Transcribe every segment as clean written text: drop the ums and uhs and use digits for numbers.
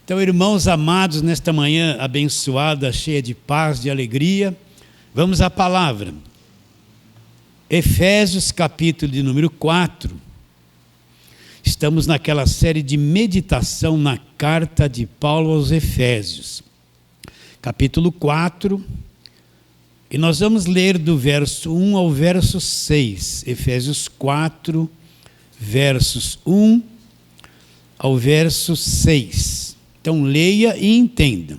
Então, irmãos amados, nesta manhã abençoada, cheia de paz, de alegria, vamos à palavra. Efésios, capítulo de número 4. Estamos naquela série de meditação na carta de Paulo aos Efésios. Capítulo 4, e nós vamos ler do verso 1 ao verso 6. Efésios 4, versos 1 ao verso 6. Então leia e entenda.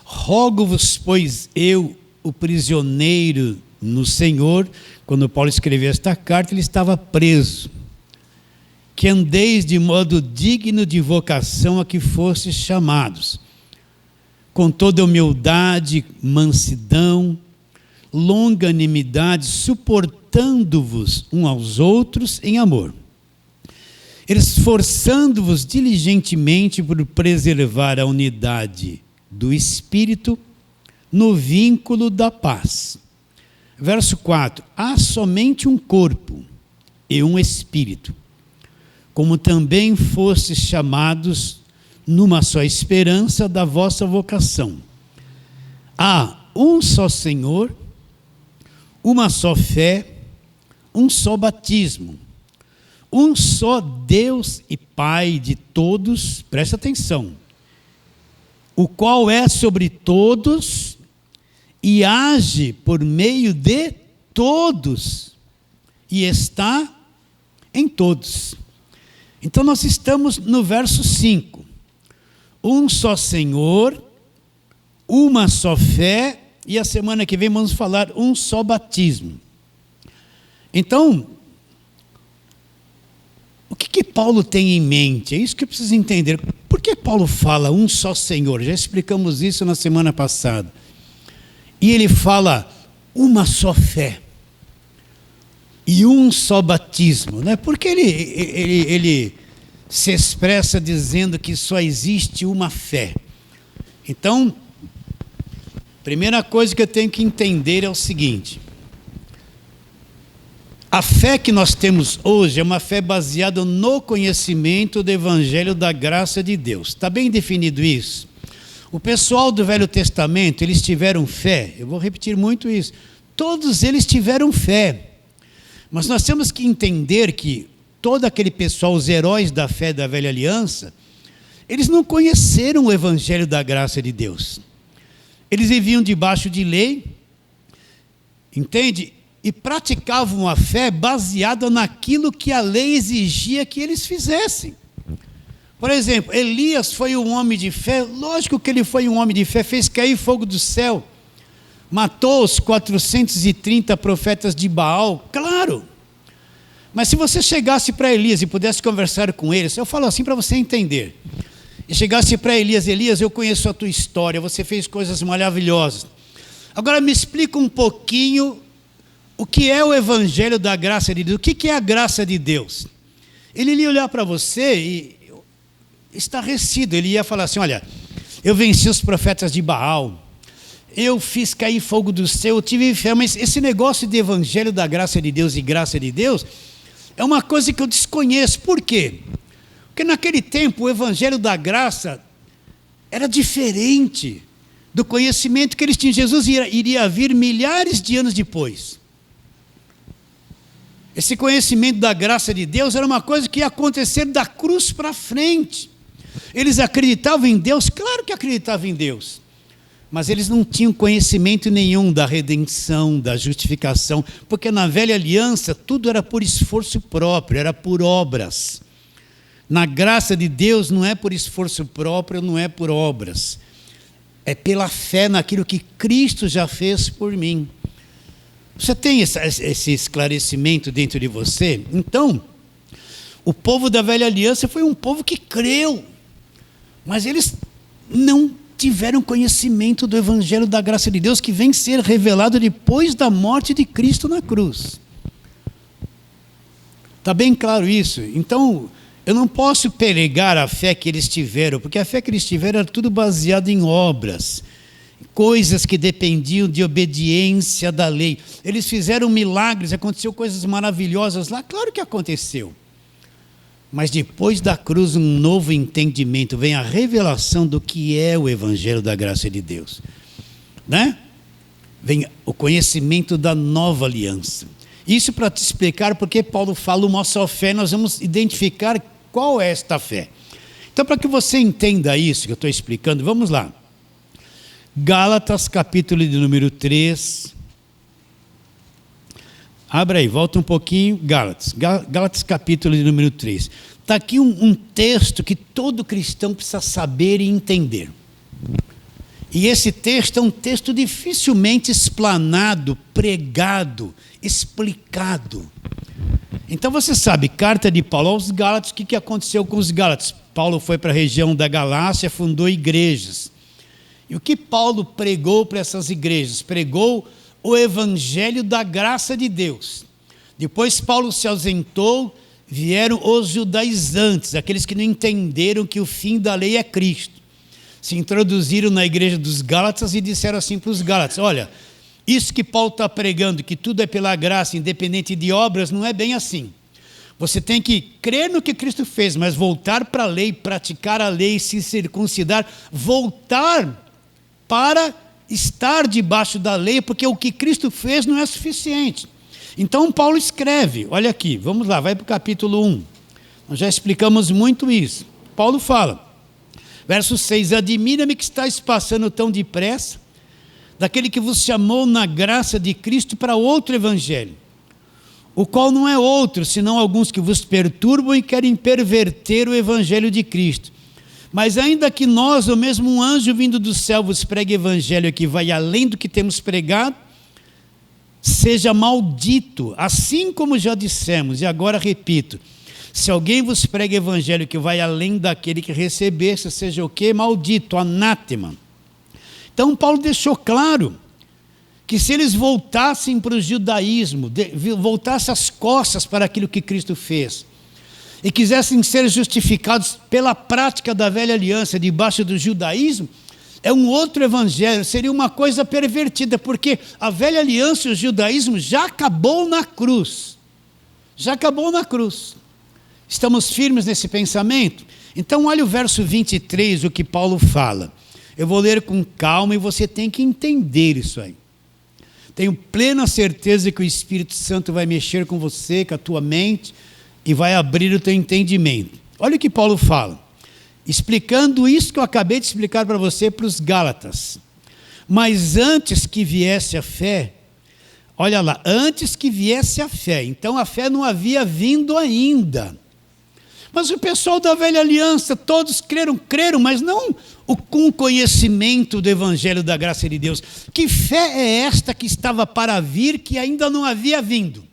Rogo-vos, pois eu, o prisioneiro no Senhor, quando Paulo escreveu esta carta, ele estava preso, que andeis de modo digno de vocação a que fostes chamados, com toda humildade, mansidão, longanimidade, suportando-vos uns aos outros em amor, esforçando-vos diligentemente por preservar a unidade do Espírito no vínculo da paz. Verso 4. Há somente um corpo e um Espírito, como também fostes chamados numa só esperança da vossa vocação. Há um só Senhor, uma só fé, um só batismo, um só Deus e Pai de todos, presta atenção, o qual é sobre todos e age por meio de todos e está em todos. Então nós estamos no verso 5. Um só Senhor, uma só fé, e a semana que vem vamos falar um só batismo. Então, o que Paulo tem em mente? É isso que eu preciso entender. Por que Paulo fala um só Senhor? Já explicamos isso na semana passada. E ele fala uma só fé e um só batismo, né? Porque ele se expressa dizendo que só existe uma fé. Então, primeira coisa que eu tenho que entender é o seguinte: a fé que nós temos hoje é uma fé baseada no conhecimento do Evangelho da graça de Deus. Está bem definido isso? O pessoal do Velho Testamento, eles tiveram fé. Eu vou repetir muito isso. Todos eles tiveram fé. Mas nós temos que entender que todo aquele pessoal, os heróis da fé da Velha Aliança, eles não conheceram o Evangelho da graça de Deus. Eles viviam debaixo de lei, entende? E praticavam a fé baseada naquilo que a lei exigia que eles fizessem. Por exemplo, Elias foi um homem de fé. Lógico que ele foi um homem de fé, fez cair fogo do céu, matou os 430 profetas de Baal, claro. Mas se você chegasse para Elias e pudesse conversar com ele, eu falo assim para você entender, e chegasse para Elias: Elias, eu conheço a tua história, você fez coisas maravilhosas, agora me explica um pouquinho o que é o Evangelho da graça de Deus, o que é a graça de Deus. Ele ia olhar para você e estarrecido, ele ia falar assim: olha, eu venci os profetas de Baal, eu fiz cair fogo do céu, eu tive fé, mas esse negócio de Evangelho da graça de Deus e graça de Deus é uma coisa que eu desconheço. Por quê? Porque naquele tempo o Evangelho da graça era diferente do conhecimento que eles tinham. Jesus iria vir milhares de anos depois. Esse conhecimento da graça de Deus era uma coisa que ia acontecer da cruz para frente. Eles acreditavam em Deus, claro que acreditavam em Deus, mas eles não tinham conhecimento nenhum da redenção, da justificação, porque na velha aliança tudo era por esforço próprio, era por obras. Na graça de Deus não é por esforço próprio, não é por obras, é pela fé naquilo que Cristo já fez por mim. Você tem esse esclarecimento dentro de você? Então, o povo da velha aliança foi um povo que creu, mas eles não tiveram conhecimento do Evangelho da graça de Deus, que vem ser revelado depois da morte de Cristo na cruz. Está bem claro isso? Então, eu não posso pregar a fé que eles tiveram, porque a fé que eles tiveram era tudo baseado em obras, coisas que dependiam de obediência da lei. Eles fizeram milagres, aconteceu coisas maravilhosas lá, claro que aconteceu. Mas depois da cruz, um novo entendimento, vem a revelação do que é o Evangelho da graça de Deus, né? Vem o conhecimento da nova aliança. Isso para te explicar porque Paulo fala uma só fé, nós vamos identificar qual é esta fé. Então, para que você entenda isso que eu estou explicando, vamos lá. Gálatas, capítulo de número 3. Abra aí, volta um pouquinho. Gálatas, capítulo de número 3. Está aqui um texto que todo cristão precisa saber e entender. E esse texto é um texto dificilmente explanado, pregado, explicado. Então você sabe, carta de Paulo aos Gálatas, o que aconteceu com os Gálatas? Paulo foi para a região da Galácia, fundou igrejas. E o que Paulo pregou para essas igrejas? Pregou o evangelho da graça de Deus. Depois Paulo se ausentou, vieram os judaizantes, aqueles que não entenderam que o fim da lei é Cristo. Se introduziram na igreja dos Gálatas e disseram assim para os Gálatas: olha, isso que Paulo está pregando, que tudo é pela graça, independente de obras, não é bem assim. Você tem que crer no que Cristo fez, mas voltar para a lei, praticar a lei, se circuncidar, voltar para estar debaixo da lei, porque o que Cristo fez não é suficiente. Então Paulo escreve, olha aqui, vamos lá, vai para o capítulo 1. Nós já explicamos muito isso. Paulo fala, verso 6, admira-me que estáis passando tão depressa, daquele que vos chamou na graça de Cristo para outro evangelho, o qual não é outro, senão alguns que vos perturbam e querem perverter o evangelho de Cristo. Mas ainda que nós, ou mesmo um anjo vindo do céu, vos pregue evangelho que vai além do que temos pregado, seja maldito, assim como já dissemos, e agora repito, se alguém vos prega evangelho que vai além daquele que recebeste, seja o quê? Maldito, anátema. Então Paulo deixou claro que se eles voltassem para o judaísmo, voltassem as costas para aquilo que Cristo fez, e quisessem ser justificados pela prática da velha aliança debaixo do judaísmo, é um outro evangelho, seria uma coisa pervertida, porque a velha aliança e o judaísmo já acabou na cruz. Já acabou na cruz. Estamos firmes nesse pensamento? Então olha o verso 23, o que Paulo fala. Eu vou ler com calma e você tem que entender isso aí. Tenho plena certeza que o Espírito Santo vai mexer com você, com a tua mente, e vai abrir o teu entendimento. Olha o que Paulo fala, explicando isso que eu acabei de explicar para você, para os Gálatas. Mas antes que viesse a fé, olha lá, antes que viesse a fé, então a fé não havia vindo ainda. Mas o pessoal da velha aliança, todos creram, mas não com o conhecimento do evangelho da graça de Deus. Que fé é esta que estava para vir, que ainda não havia vindo?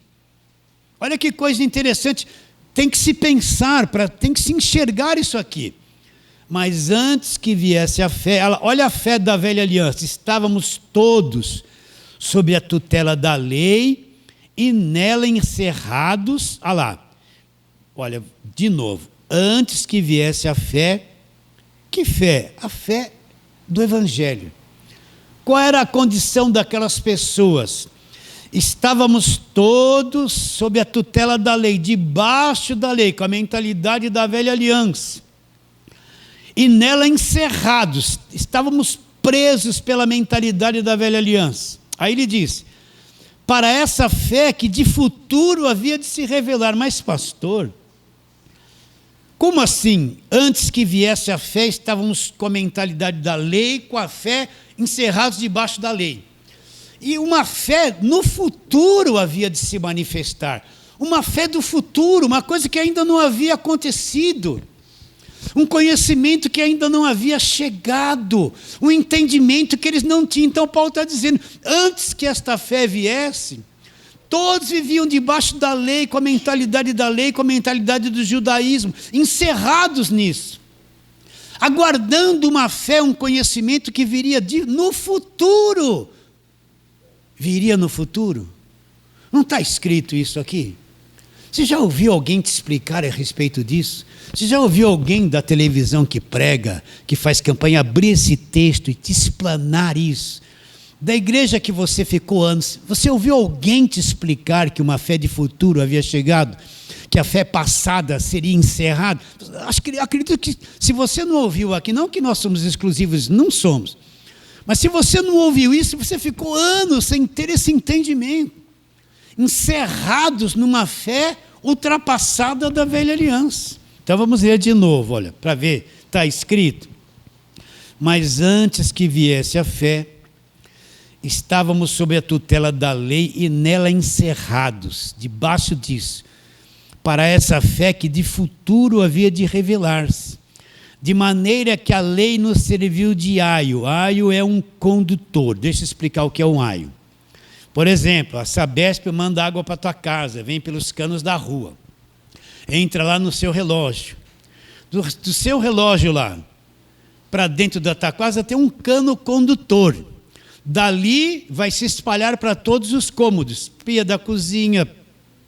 Olha que coisa interessante, tem que se pensar, tem que se enxergar isso aqui. Mas antes que viesse a fé, olha a fé da velha aliança, estávamos todos sob a tutela da lei e nela encerrados, olha, de novo, antes que viesse a fé, que fé? A fé do evangelho. Qual era a condição daquelas pessoas? Estávamos todos sob a tutela da lei, debaixo da lei, com a mentalidade da velha aliança. E nela encerrados, estávamos presos pela mentalidade da velha aliança. Aí ele diz, para essa fé que de futuro havia de se revelar. Mas pastor, como assim? Antes que viesse a fé, estávamos com a mentalidade da lei, com a fé encerrados debaixo da lei. E uma fé no futuro havia de se manifestar. Uma fé do futuro, uma coisa que ainda não havia acontecido. Um conhecimento que ainda não havia chegado. Um entendimento que eles não tinham. Então Paulo está dizendo, antes que esta fé viesse, todos viviam debaixo da lei, com a mentalidade da lei, com a mentalidade do judaísmo, encerrados nisso. Aguardando uma fé, um conhecimento que viria no futuro. Viria no futuro? Não está escrito isso aqui? Você já ouviu alguém te explicar a respeito disso? Você já ouviu alguém da televisão que prega, que faz campanha, abrir esse texto e te explanar isso? Da igreja que você ficou anos, você ouviu alguém te explicar que uma fé de futuro havia chegado? que a fé passada seria encerrada. Acredito que se você não ouviu aqui, não que nós somos exclusivos, não somos, mas se você não ouviu isso, você ficou anos sem ter esse entendimento, encerrados numa fé ultrapassada da velha aliança. Então vamos ler de novo, olha, para ver, está escrito: mas antes que viesse a fé, estávamos sob a tutela da lei e nela encerrados, debaixo disso, para essa fé que de futuro havia de revelar-se, de maneira que a lei nos serviu de aio. Aio é um condutor. Deixa eu explicar o que é um aio. Por exemplo, a Sabesp manda água para a tua casa, vem pelos canos da rua, entra lá no seu relógio, do seu relógio lá, para dentro da tua casa tem um cano condutor. Dali vai se espalhar para todos os cômodos, pia da cozinha,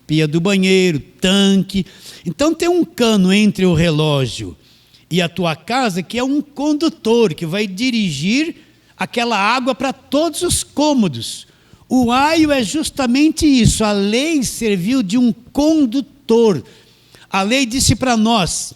pia do banheiro, tanque. Então tem um cano entre o relógio e a tua casa que é um condutor, que vai dirigir aquela água para todos os cômodos. O aio é justamente isso, a lei serviu de um condutor. A lei disse para nós: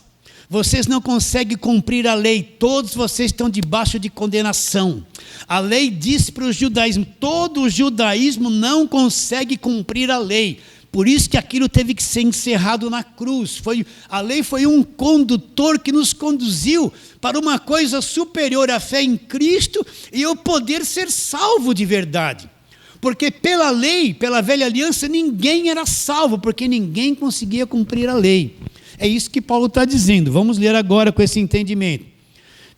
vocês não conseguem cumprir a lei, todos vocês estão debaixo de condenação. A lei disse para o judaísmo, todo o judaísmo não consegue cumprir a lei. Por isso que aquilo teve que ser encerrado na cruz. A lei foi um condutor que nos conduziu para uma coisa superior à fé em Cristo e o poder ser salvo de verdade. Porque pela lei, pela velha aliança, ninguém era salvo, porque ninguém conseguia cumprir a lei. É isso que Paulo está dizendo. Vamos ler agora com esse entendimento.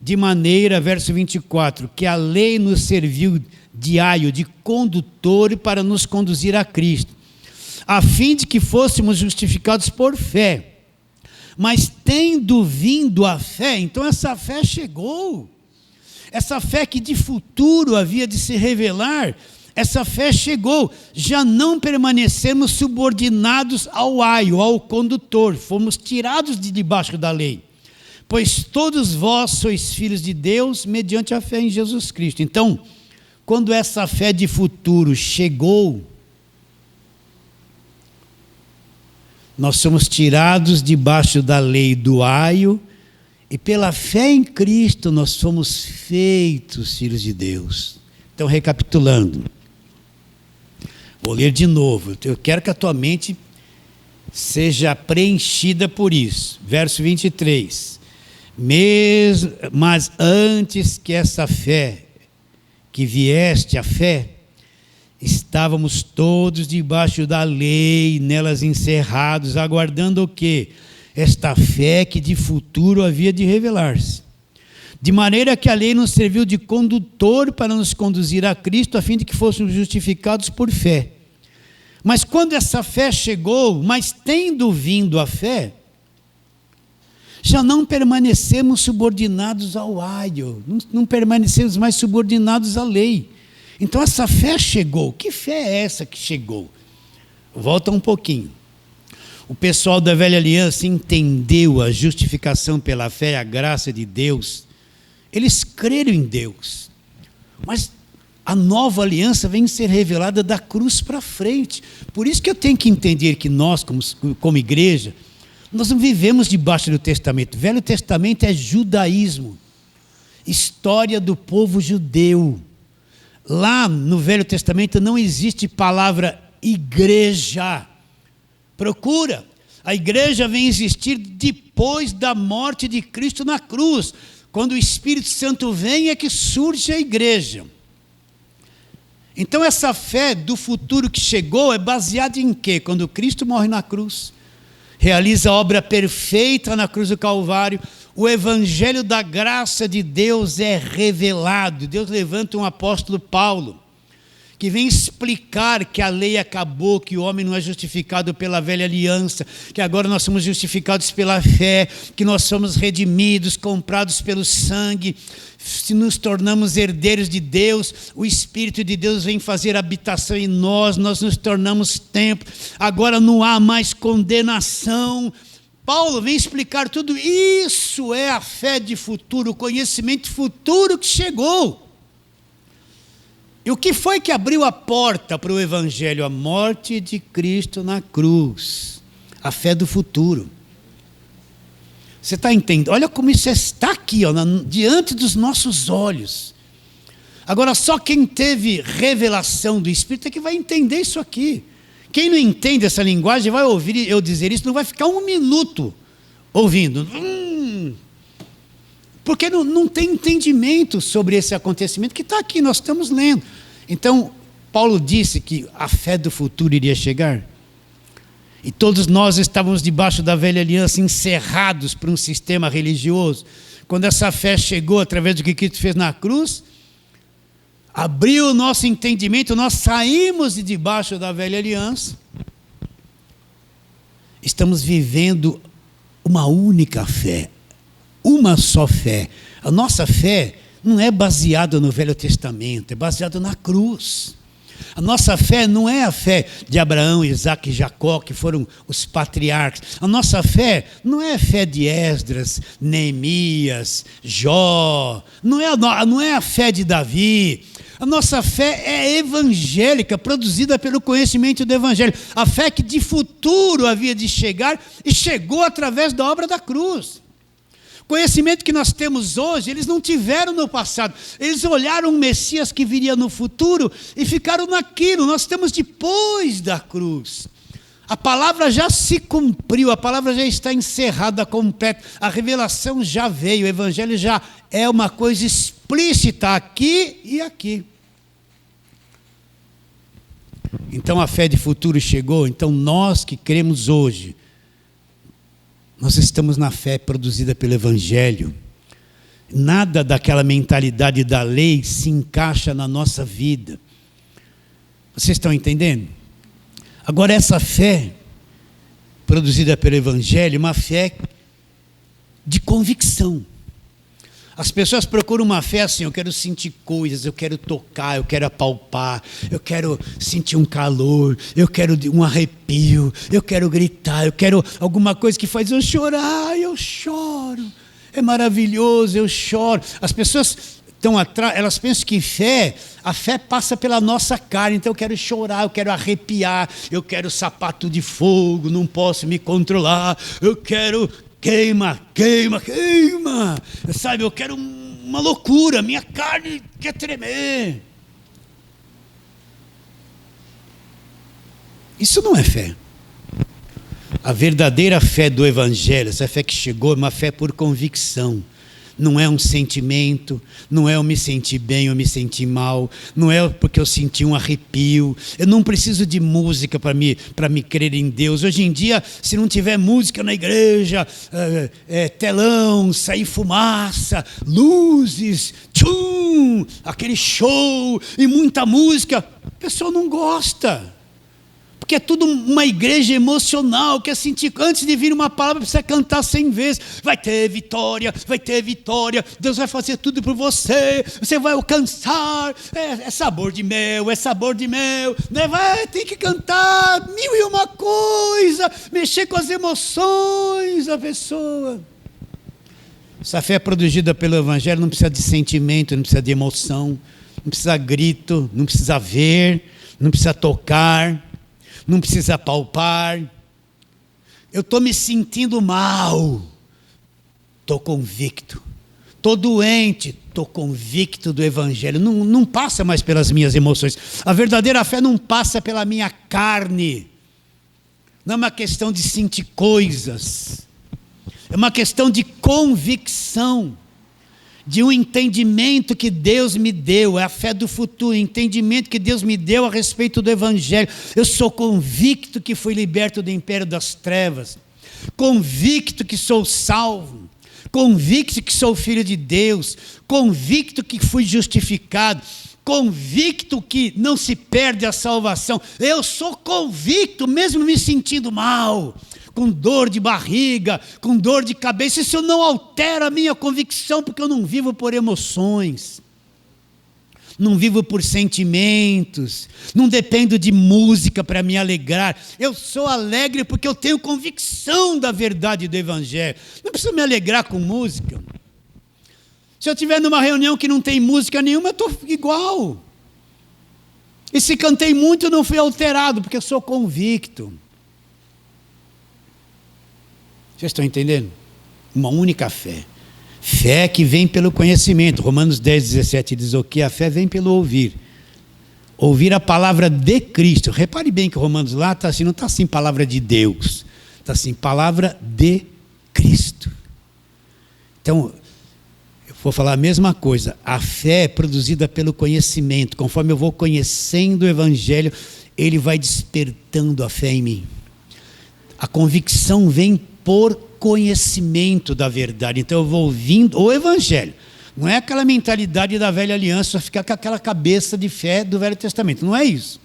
De maneira, verso 24, que a lei nos serviu de aio, de condutor para nos conduzir a Cristo, a fim de que fôssemos justificados por fé. Mas tendo vindo a fé, então essa fé chegou. Essa fé que de futuro havia de se revelar, essa fé chegou, já não permanecemos subordinados ao aio, ao condutor, fomos tirados de debaixo da lei, pois todos vós sois filhos de Deus mediante a fé em Jesus Cristo. Então, quando essa fé de futuro chegou, nós somos tirados debaixo da lei do aio, e pela fé em Cristo nós somos feitos filhos de Deus. Então, recapitulando, vou ler de novo, eu quero que a tua mente seja preenchida por isso. Verso 23. Mas antes que essa fé, que vieste a fé, estávamos todos debaixo da lei, nelas encerrados, aguardando o quê? Esta fé que de futuro havia de revelar-se. De maneira que a lei nos serviu de condutor para nos conduzir a Cristo, a fim de que fôssemos justificados por fé. Mas quando essa fé chegou, mas tendo vindo a fé, já não permanecemos subordinados ao aio, não permanecemos mais subordinados à lei. Então essa fé chegou. Que fé é essa que chegou? Volta um pouquinho. O pessoal da velha aliança entendeu a justificação pela fé, a graça de Deus. Eles creram em Deus, mas a nova aliança vem ser revelada da cruz para frente. Por isso que eu tenho que entender que nós, como igreja, nós não vivemos debaixo do Testamento. O Velho Testamento é judaísmo, história do povo judeu. Lá no Velho Testamento não existe palavra igreja. Procura. A igreja vem existir depois da morte de Cristo na cruz. Quando o Espírito Santo vem é que surge a igreja. Então essa fé do futuro que chegou é baseada em quê? Quando Cristo morre na cruz, realiza a obra perfeita na cruz do Calvário, o evangelho da graça de Deus é revelado. Deus levanta um apóstolo Paulo, que vem explicar que a lei acabou, que o homem não é justificado pela velha aliança, que agora nós somos justificados pela fé, que nós somos redimidos, comprados pelo sangue, se nos tornamos herdeiros de Deus, o Espírito de Deus vem fazer habitação em nós, nós nos tornamos templo, agora não há mais condenação. Paulo vem explicar tudo isso, é a fé de futuro, o conhecimento futuro que chegou. E o que foi que abriu a porta para o evangelho? A morte de Cristo na cruz. A fé do futuro. Você está entendendo? Olha como isso está aqui, ó, diante dos nossos olhos. Agora, só quem teve revelação do Espírito é que vai entender isso aqui. Quem não entende essa linguagem vai ouvir eu dizer isso, não vai ficar um minuto ouvindo. Porque não tem entendimento sobre esse acontecimento que está aqui, nós estamos lendo. Então, Paulo disse que a fé do futuro iria chegar. E todos nós estávamos debaixo da velha aliança, encerrados por um sistema religioso. Quando essa fé chegou através do que Cristo fez na cruz, abriu o nosso entendimento, nós saímos de debaixo da velha aliança. Estamos vivendo uma única fé, uma só fé. A nossa fé não é baseada no Velho Testamento, é baseada na cruz. A nossa fé não é a fé de Abraão, Isaac e Jacó, que foram os patriarcas. A nossa fé não é a fé de Esdras, Neemias, Jó. Não é a fé de Davi. A nossa fé é evangélica, produzida pelo conhecimento do Evangelho. A fé que de futuro havia de chegar e chegou através da obra da cruz. Conhecimento que nós temos hoje, eles não tiveram no passado. Eles olharam o Messias que viria no futuro e ficaram naquilo. Nós temos depois da cruz. A palavra já se cumpriu, a palavra já está encerrada, completa. A revelação já veio, o Evangelho já é uma coisa explícita aqui e aqui. Então a fé de futuro chegou. Então nós que cremos hoje, nós estamos na fé produzida pelo Evangelho. Nada daquela mentalidade da lei se encaixa na nossa vida. Vocês estão entendendo? Agora essa fé produzida pelo Evangelho é uma fé de convicção. As pessoas procuram uma fé assim: eu quero sentir coisas, eu quero tocar, eu quero apalpar, eu quero sentir um calor, eu quero um arrepio, eu quero gritar, eu quero alguma coisa que faz eu chorar, eu choro. É maravilhoso, eu choro. As pessoas estão atrás, elas pensam que a fé passa pela nossa carne. Então eu quero chorar, eu quero arrepiar, eu quero sapato de fogo, não posso me controlar, eu quero... Queima, queima, queima. Sabe, eu quero uma loucura, minha carne quer tremer. Isso não é fé. A verdadeira fé do Evangelho, essa fé que chegou, é uma fé por convicção. Não é um sentimento, não é eu me sentir bem ou me sentir mal, não é porque eu senti um arrepio. Eu não preciso de música para me crer em Deus. Hoje em dia, se não tiver música na igreja, telão, sair fumaça, luzes, tchum, aquele show e muita música, a pessoa não gosta. Porque é tudo uma igreja emocional, quer sentir, antes de vir uma palavra, precisa cantar 100 vezes. Vai ter vitória, Deus vai fazer tudo por você, você vai alcançar, é sabor de mel, né? Tem que cantar 1001 coisa, mexer com as emoções da pessoa. Essa fé produzida pelo Evangelho não precisa de sentimento, não precisa de emoção, não precisa de grito, não precisa ver, não precisa tocar, não precisa palpar. Eu estou me sentindo mal, estou convicto. Estou doente, estou convicto do Evangelho. Não passa mais pelas minhas emoções. A verdadeira fé não passa pela minha carne. Não é uma questão de sentir coisas. É uma questão de convicção, de um entendimento que Deus me deu, é a fé do futuro, entendimento que Deus me deu a respeito do Evangelho. Eu sou convicto que fui liberto do império das trevas, convicto que sou salvo, convicto que sou filho de Deus, convicto que fui justificado, convicto que não se perde a salvação. Eu sou convicto, mesmo me sentindo mal, com dor de barriga, com dor de cabeça. Isso não altera a minha convicção, porque eu não vivo por emoções, não vivo por sentimentos, não dependo de música para me alegrar. Eu sou alegre porque eu tenho convicção da verdade do Evangelho. Não preciso me alegrar com música. Se eu estiver numa reunião que não tem música nenhuma, eu estou igual. E se cantei muito, eu não fui alterado, porque eu sou convicto. Vocês estão entendendo? Uma única fé. Fé que vem pelo conhecimento. Romanos 10, 17 diz o que? A fé vem pelo ouvir. Ouvir a palavra de Cristo. Repare bem que Romanos lá está assim, não está assim palavra de Deus. Está assim, palavra de Cristo. Então, eu vou falar a mesma coisa. A fé é produzida pelo conhecimento. Conforme eu vou conhecendo o Evangelho, ele vai despertando a fé em mim. A convicção vem por conhecimento da verdade. Então eu vou ouvindo o Evangelho. Não é aquela mentalidade da velha aliança, ficar com aquela cabeça de fé do Velho Testamento. Não é isso.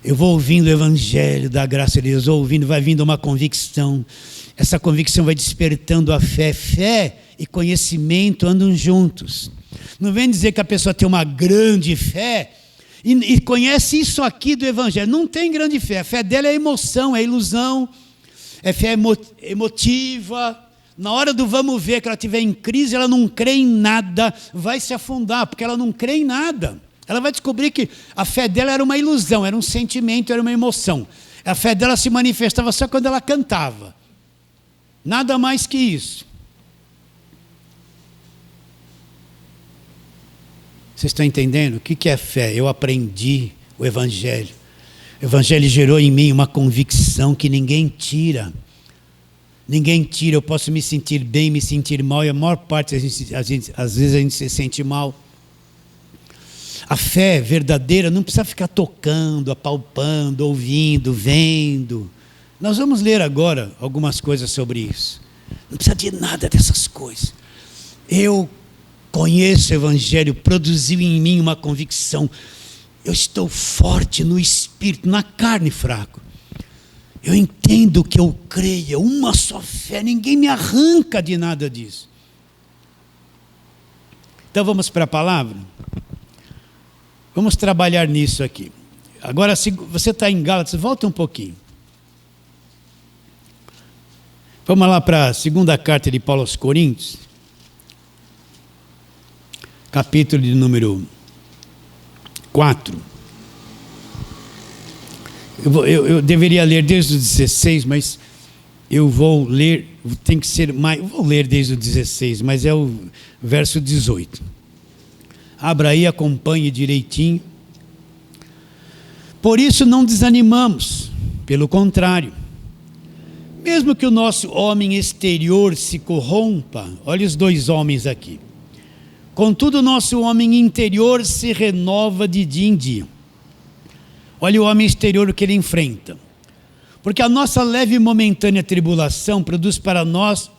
Eu vou ouvindo o Evangelho da graça de Deus, ouvindo, vai vindo uma convicção. Essa convicção vai despertando a fé. Fé e conhecimento andam juntos. Não vem dizer que a pessoa tem uma grande fé e conhece isso aqui do Evangelho. Não tem grande fé. A fé dela é emoção, é ilusão, é fé emotiva. Na hora do vamos ver, que ela estiver em crise, ela não crê em nada, vai se afundar, porque ela não crê em nada. Ela vai descobrir que a fé dela era uma ilusão, era um sentimento, era uma emoção. A fé dela se manifestava só quando ela cantava. Nada mais que isso. Vocês estão entendendo? O que é fé? Eu aprendi o Evangelho. O Evangelho gerou em mim uma convicção que ninguém tira. Ninguém tira. Eu posso me sentir bem, me sentir mal, e a maior parte, às vezes a gente se sente mal. A fé verdadeira não precisa ficar tocando, apalpando, ouvindo, vendo. Nós vamos ler agora algumas coisas sobre isso. Não precisa de nada dessas coisas. Eu conheço o Evangelho, produziu em mim uma convicção. Eu estou forte no espírito, na carne fraco. Eu entendo que eu creio, uma só fé, ninguém me arranca de nada disso. Então vamos para a palavra? Vamos trabalhar nisso aqui. Agora, se você está em Gálatas, volta um pouquinho. Vamos lá para a segunda carta de Paulo aos Coríntios. Capítulo de número 4. Eu deveria ler desde o 16, mas eu vou ler, tem que ser mais, vou ler desde o 16, mas é o verso 18. Abra aí, acompanhe direitinho. Por isso não desanimamos, pelo contrário. Mesmo que o nosso homem exterior se corrompa, olha os dois homens aqui. Contudo, o nosso homem interior se renova de dia em dia. Olha o homem exterior, o que ele enfrenta. Porque a nossa leve e momentânea tribulação produz para nós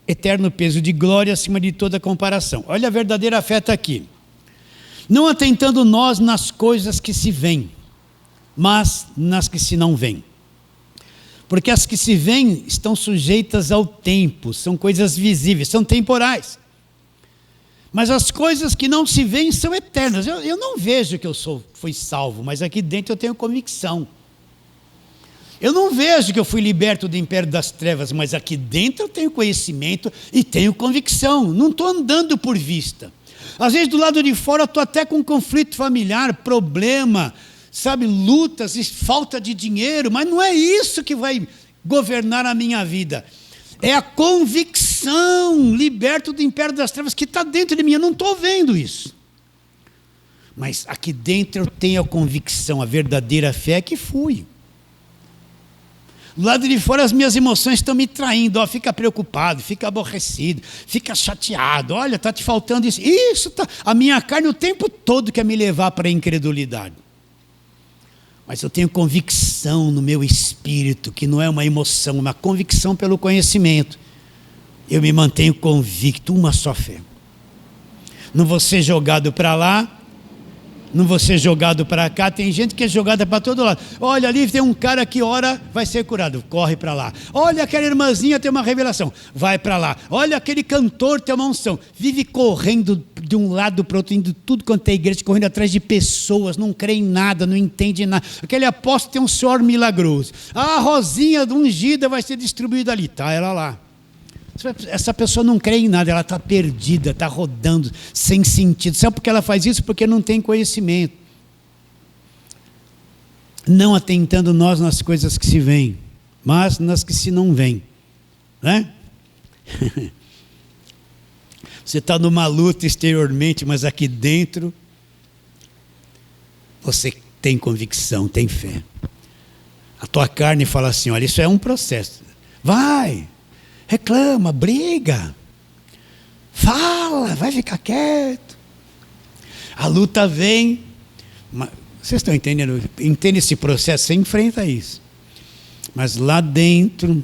eterno peso de glória acima de toda comparação. Olha a verdadeira fé está aqui. Não atentando nós nas coisas que se veem, mas nas que se não veem. Porque as que se veem estão sujeitas ao tempo, são coisas visíveis, são temporais. Mas as coisas que não se veem são eternas. Eu não vejo que eu fui salvo, mas aqui dentro eu tenho convicção. Eu não vejo que eu fui liberto do império das trevas, mas aqui dentro eu tenho conhecimento e tenho convicção. Não estou andando por vista. Às vezes do lado de fora eu estou até com conflito familiar, problema, sabe, lutas e falta de dinheiro, mas não é isso que vai governar a minha vida. É a convicção, liberto do império das trevas, que está dentro de mim. Eu não estou vendo isso. Mas aqui dentro eu tenho a convicção, a verdadeira fé que fui. Do lado de fora as minhas emoções estão me traindo. Fica preocupado, fica aborrecido, fica chateado. Olha, está te faltando isso. Isso está. A minha carne o tempo todo quer me levar para a incredulidade. Mas eu tenho convicção no meu espírito, que não é uma emoção, uma convicção pelo conhecimento. Eu me mantenho convicto, uma só fé. Não vou ser jogado para lá, não vou ser jogado para cá. Tem gente que é jogada para todo lado. Olha, ali tem um cara que ora, vai ser curado, corre para lá. Olha, aquela irmãzinha tem uma revelação, vai para lá. Olha, aquele cantor tem uma unção, vive correndo de um lado para o outro, indo tudo quanto é igreja, correndo atrás de pessoas, não crê em nada, não entende nada. Aquele apóstolo tem um suor milagroso. A rosinha ungida vai ser distribuída ali, está ela lá. Essa pessoa não crê em nada, ela está perdida, está rodando, sem sentido. Sabe por que ela faz isso? Porque não tem conhecimento. Não atentando nós nas coisas que se veem, mas nas que se não veem, né? Você está numa luta exteriormente, mas aqui dentro você tem convicção, tem fé. A tua carne fala assim, olha, isso é um processo. Vai, reclama, briga, fala, vai ficar quieto. A luta vem, vocês estão entendendo? Entende esse processo, você enfrenta isso. Mas lá dentro,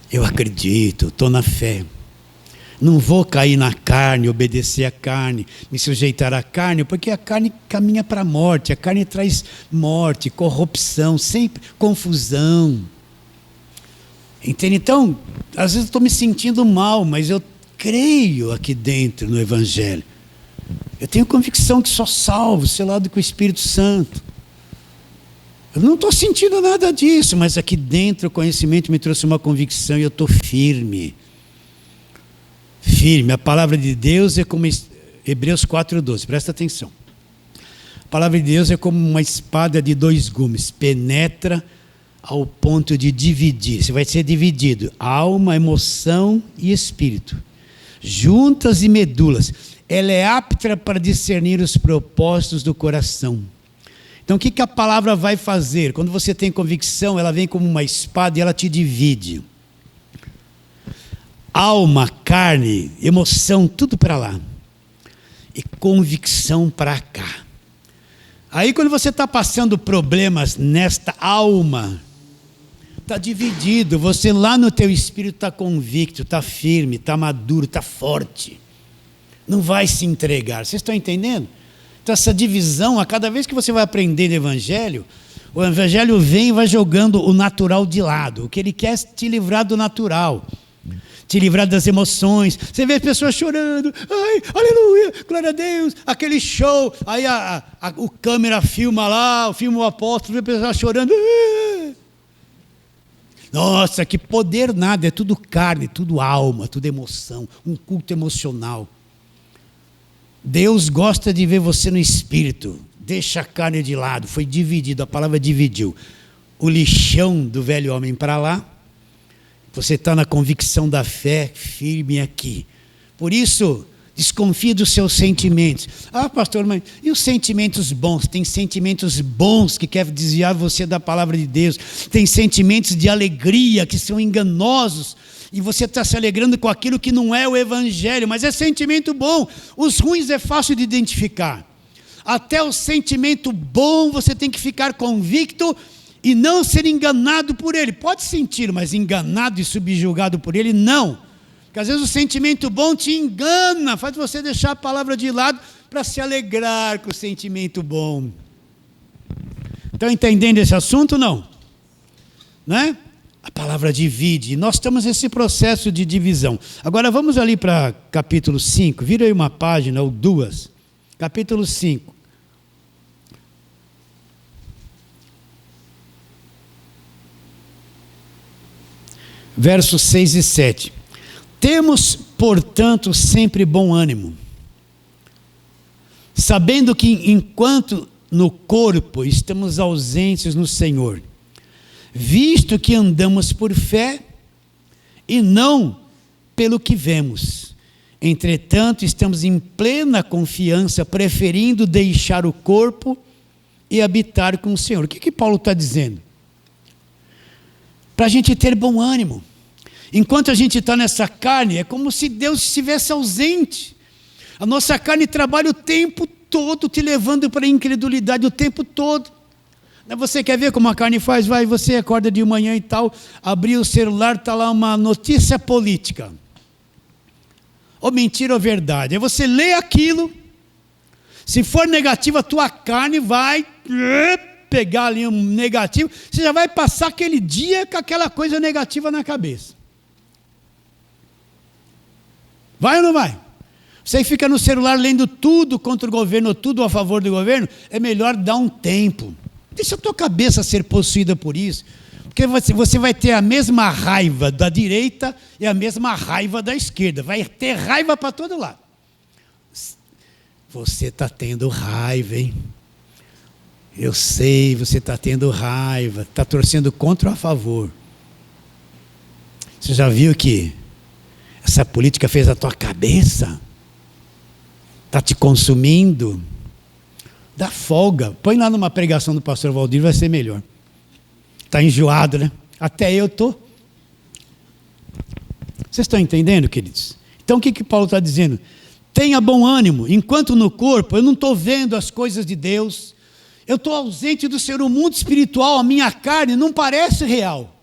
eu acredito, estou na fé. Não vou cair na carne, obedecer à carne, me sujeitar à carne, porque a carne caminha para a morte, a carne traz morte, corrupção, sempre confusão. Entende? Então, às vezes eu estou me sentindo mal, mas eu creio aqui dentro no Evangelho. Eu tenho convicção que sou salvo, selado com o Espírito Santo. Eu não estou sentindo nada disso, mas aqui dentro o conhecimento me trouxe uma convicção e eu estou firme. Firme. A palavra de Deus é como Hebreus 4:12, presta atenção. A palavra de Deus é como uma espada de 2 gumes, penetra ao ponto de dividir. Você vai ser dividido, alma, emoção e espírito, juntas e medulas. Ela é apta para discernir os propósitos do coração. Então o que a palavra vai fazer? Quando você tem convicção, ela vem como uma espada e ela te divide. Alma, carne, emoção, tudo para lá. E convicção para cá. Aí quando você está passando problemas nesta alma, está dividido. Você lá no teu espírito está convicto, está firme, está maduro, está forte. Não vai se entregar. Vocês estão entendendo? Então essa divisão, a cada vez que você vai aprender o Evangelho vem e vai jogando o natural de lado. O que ele quer é te livrar do natural. Te livrar das emoções. Você vê as pessoas chorando. Ai, aleluia, glória a Deus. Aquele show. Aí o câmera filma lá, filma o apóstolo, vê a pessoa chorando. Nossa, que poder nada. É tudo carne, tudo alma, tudo emoção. Um culto emocional. Deus gosta de ver você no espírito. Deixa a carne de lado. Foi dividido, a palavra dividiu. O lixão do velho homem para lá. Você está na convicção da fé, firme aqui. Por isso, desconfie dos seus sentimentos. Ah, pastor, mas e os sentimentos bons? Tem sentimentos bons que querem desviar você da palavra de Deus. Tem sentimentos de alegria que são enganosos. E você está se alegrando com aquilo que não é o Evangelho, mas é sentimento bom. Os ruins é fácil de identificar. Até o sentimento bom você tem que ficar convicto e não ser enganado por ele. Pode sentir, mas enganado e subjugado por ele, não. Porque às vezes o sentimento bom te engana, faz você deixar a palavra de lado para se alegrar com o sentimento bom. Estão entendendo esse assunto, não? Né? A palavra divide, e nós estamos nesse processo de divisão. Agora vamos ali para capítulo 5, vira aí uma página ou duas. Capítulo 5. Versos 6 e 7. Temos, portanto, sempre bom ânimo, sabendo que enquanto no corpo estamos ausentes no Senhor, visto que andamos por fé e não pelo que vemos. Entretanto, estamos em plena confiança, preferindo deixar o corpo e habitar com o Senhor. O que Paulo está dizendo? Para a gente ter bom ânimo. Enquanto a gente está nessa carne, é como se Deus estivesse ausente. A nossa carne trabalha o tempo todo, te levando para a incredulidade o tempo todo. Você quer ver como a carne faz? Vai, você acorda de manhã e tal, abrir o celular, está lá uma notícia política. Ou mentira ou verdade. Aí você lê aquilo, se for negativo, a tua carne vai pegar ali um negativo, você já vai passar aquele dia com aquela coisa negativa na cabeça. Vai ou não vai? Você fica no celular lendo tudo contra o governo, tudo a favor do governo, é melhor dar um tempo. Deixa a tua cabeça ser possuída por isso, porque você vai ter a mesma raiva da direita e a mesma raiva da esquerda, vai ter raiva para todo lado. Você está tendo raiva, hein? Eu sei, você está tendo raiva, está torcendo contra ou a favor. Você já viu que essa política fez a tua cabeça? Está te consumindo? Dá folga. Põe lá numa pregação do pastor Valdir, vai ser melhor. Está enjoado, né? Até eu estou. Vocês estão entendendo, queridos? Então o que Paulo está dizendo? Tenha bom ânimo. Enquanto no corpo eu não estou vendo as coisas de Deus, eu estou ausente do Senhor. O mundo espiritual, a minha carne, não parece real.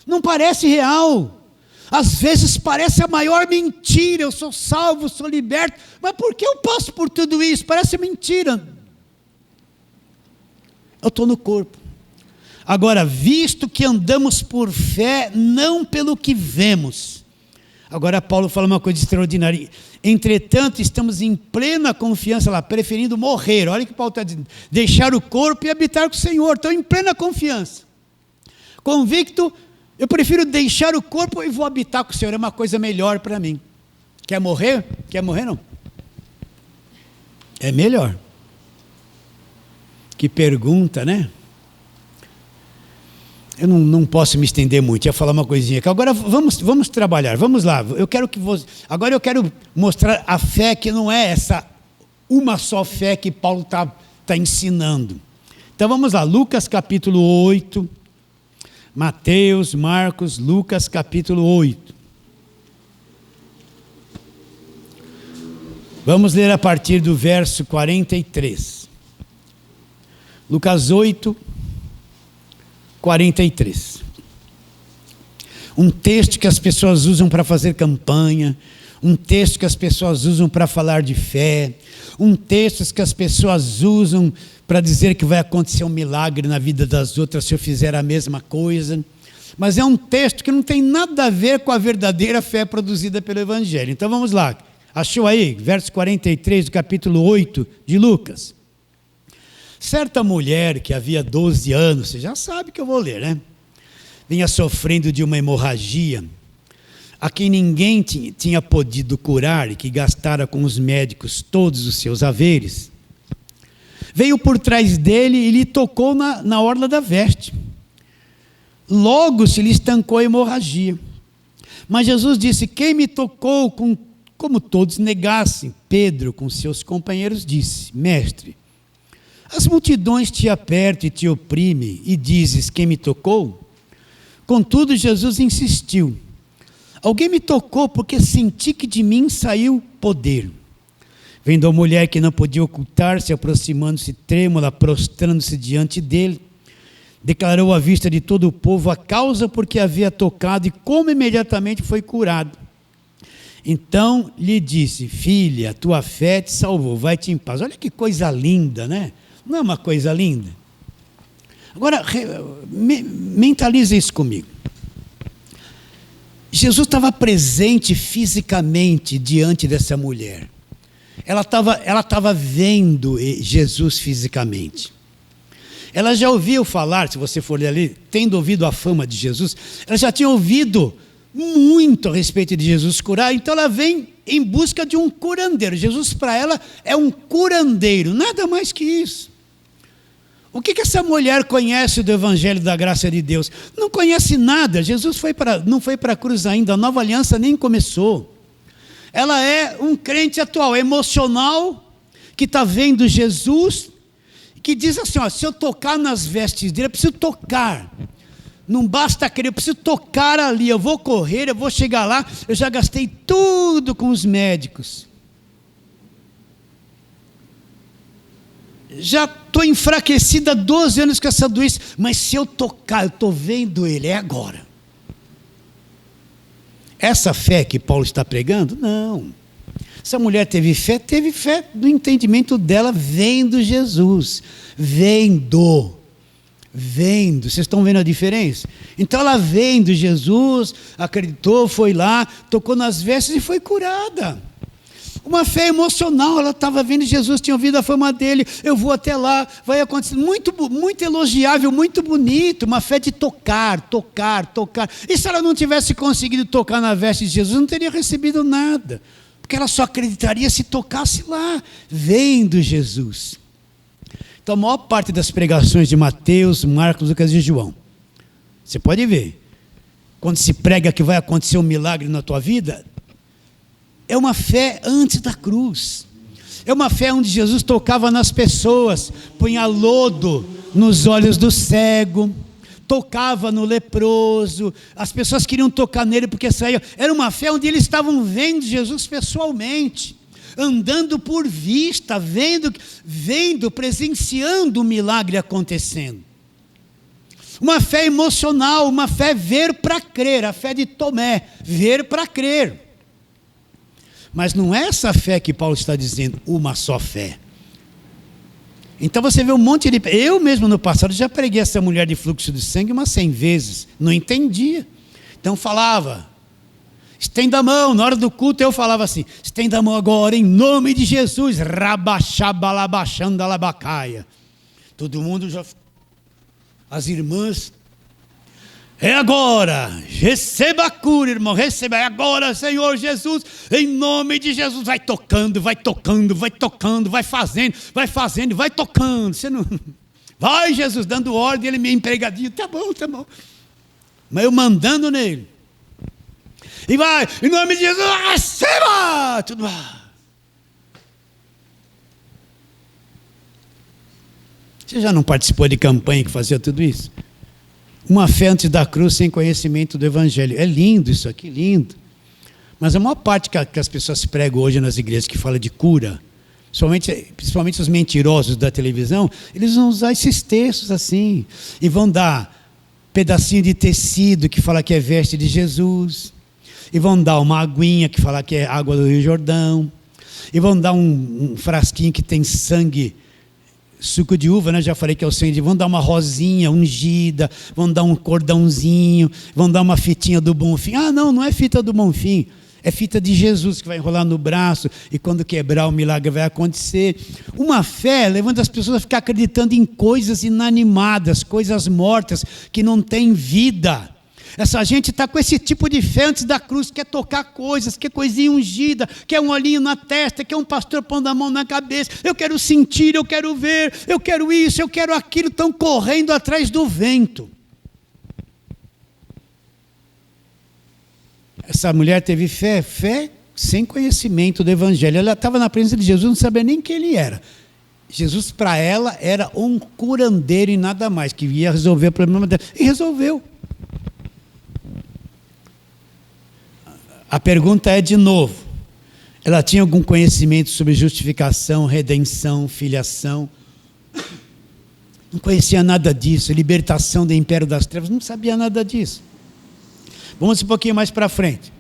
Não parece real. Às vezes parece a maior mentira. Eu sou salvo, sou liberto. Mas por que eu passo por tudo isso? Parece mentira. Eu estou no corpo. Agora, visto que andamos por fé, não pelo que vemos. Agora Paulo fala uma coisa extraordinária. Entretanto, estamos em plena confiança lá, preferindo morrer. Olha o que Paulo está dizendo. Deixar o corpo e habitar com o Senhor. Estou em plena confiança. Convicto, eu prefiro deixar o corpo e vou habitar com o Senhor. É uma coisa melhor para mim. Quer morrer? Quer morrer não? É melhor. Que pergunta, né? Eu não posso me estender muito, ia falar uma coisinha aqui. Agora vamos trabalhar, vamos lá. Agora eu quero mostrar a fé que não é essa uma só fé que Paulo está ensinando. Então vamos lá, Lucas capítulo 8, Mateus, Marcos, Lucas capítulo 8. Vamos ler a partir do verso 43. Lucas 8, 43. Um texto que as pessoas usam para fazer campanha, um texto que as pessoas usam para falar de fé, um texto que as pessoas usam para dizer que vai acontecer um milagre na vida das outras se eu fizer a mesma coisa. Mas é um texto que não tem nada a ver com a verdadeira fé produzida pelo Evangelho. Então vamos lá. Achou aí? Verso 43 do capítulo 8 de Lucas. Certa mulher que havia 12 anos, você já sabe que eu vou ler, né? Vinha sofrendo de uma hemorragia, a quem ninguém tinha podido curar e que gastara com os médicos todos os seus haveres. Veio por trás dele e lhe tocou na orla da veste. Logo se lhe estancou a hemorragia. Mas Jesus disse: quem me tocou? Como todos negassem, Pedro com seus companheiros disse: mestre, as multidões te apertam e te oprimem, e dizes: quem me tocou? Contudo, Jesus insistiu: alguém me tocou porque senti que de mim saiu poder. Vendo a mulher que não podia ocultar-se, aproximando-se trêmula, prostrando-se diante dele, declarou à vista de todo o povo a causa por que havia tocado e como imediatamente foi curado. Então lhe disse: filha, tua fé te salvou, vai-te em paz. Olha que coisa linda, né? Não é uma coisa linda? Agora, mentaliza isso comigo. Jesus estava presente fisicamente diante dessa mulher. Ela estava vendo Jesus fisicamente. Ela já ouviu falar, se você for ler ali, tendo ouvido a fama de Jesus, ela já tinha ouvido muito a respeito de Jesus curar, então ela vem em busca de um curandeiro. Jesus para ela é um curandeiro, nada mais que isso. O que essa mulher conhece do Evangelho da Graça de Deus? Não conhece nada. Jesus não foi para a cruz ainda, a nova aliança nem começou. Ela é um crente atual, emocional, que está vendo Jesus, que diz assim: ó, se eu tocar nas vestes dele, eu preciso tocar. Não basta querer, eu preciso tocar ali, eu vou correr, eu vou chegar lá, eu já gastei tudo com os médicos. Já estou enfraquecida há 12 anos com essa doença, mas se eu tocar, eu estou vendo ele, é agora. Essa fé que Paulo está pregando? Não. Essa mulher teve fé do entendimento dela, vendo Jesus. Vendo. Vocês estão vendo a diferença? Então ela vendo Jesus, acreditou, foi lá, tocou nas vestes e foi curada. Uma fé emocional, ela estava vendo Jesus, tinha ouvido a fama dele, eu vou até lá, vai acontecer, muito, muito elogiável, muito bonito, uma fé de tocar. E se ela não tivesse conseguido tocar na veste de Jesus, não teria recebido nada, porque ela só acreditaria se tocasse lá, vendo Jesus. Então, a maior parte das pregações de Mateus, Marcos, Lucas e João, você pode ver, quando se prega que vai acontecer um milagre na tua vida, é uma fé antes da cruz. É uma fé onde Jesus tocava nas pessoas, punha lodo nos olhos do cego, tocava no leproso, as pessoas queriam tocar nele porque saíam. Era uma fé onde eles estavam vendo Jesus pessoalmente, andando por vista, vendo, presenciando o milagre acontecendo. Uma fé emocional, uma fé ver para crer, a fé de Tomé, ver para crer. Mas não é essa fé que Paulo está dizendo, uma só fé. Então você vê um monte de... Eu mesmo no passado já preguei essa mulher de fluxo de sangue umas 100 vezes, não entendia. Então falava, estenda a mão, na hora do culto eu falava assim, estenda a mão agora em nome de Jesus, rabaxabalabachandalabacaia. Todo mundo já... As irmãs... É agora, receba a cura, irmão, receba, é agora, Senhor Jesus, em nome de Jesus, vai tocando, vai tocando, vai tocando, vai fazendo, vai tocando, você não... Vai Jesus, dando ordem, ele meio empregadinho, tá bom, mas eu mandando nele, e vai, em nome de Jesus, receba, tudo lá. Você já não participou de campanha que fazia tudo isso? Uma fé antes da cruz sem conhecimento do Evangelho. É lindo isso aqui, lindo. Mas a maior parte que as pessoas pregam hoje nas igrejas que fala de cura, principalmente os mentirosos da televisão, eles vão usar esses textos assim, e vão dar pedacinho de tecido que fala que é veste de Jesus, e vão dar uma aguinha que fala que é água do Rio Jordão, e vão dar um frasquinho que tem sangue, suco de uva, né? Já falei que é o sangue de... Vão dar uma rosinha ungida, vão dar um cordãozinho, vão dar uma fitinha do Bonfim. Ah, não é fita do Bonfim, é fita de Jesus que vai enrolar no braço e quando quebrar o milagre vai acontecer. Uma fé levando as pessoas a ficar acreditando em coisas inanimadas, coisas mortas, que não têm vida. Essa gente está com esse tipo de fé antes da cruz, quer tocar coisas, quer coisinha ungida, quer um olhinho na testa, quer um pastor pondo a mão na cabeça, eu quero sentir, eu quero ver, eu quero isso, eu quero aquilo, estão correndo atrás do vento. Essa mulher teve fé sem conhecimento do Evangelho, ela estava na presença de Jesus, não sabia nem quem ele era. Jesus para ela era um curandeiro e nada mais, que ia resolver o problema dela, e resolveu. A pergunta é de novo, ela tinha algum conhecimento sobre justificação, redenção, filiação? Não conhecia nada disso, libertação do império das trevas, não sabia nada disso. Vamos um pouquinho mais para frente.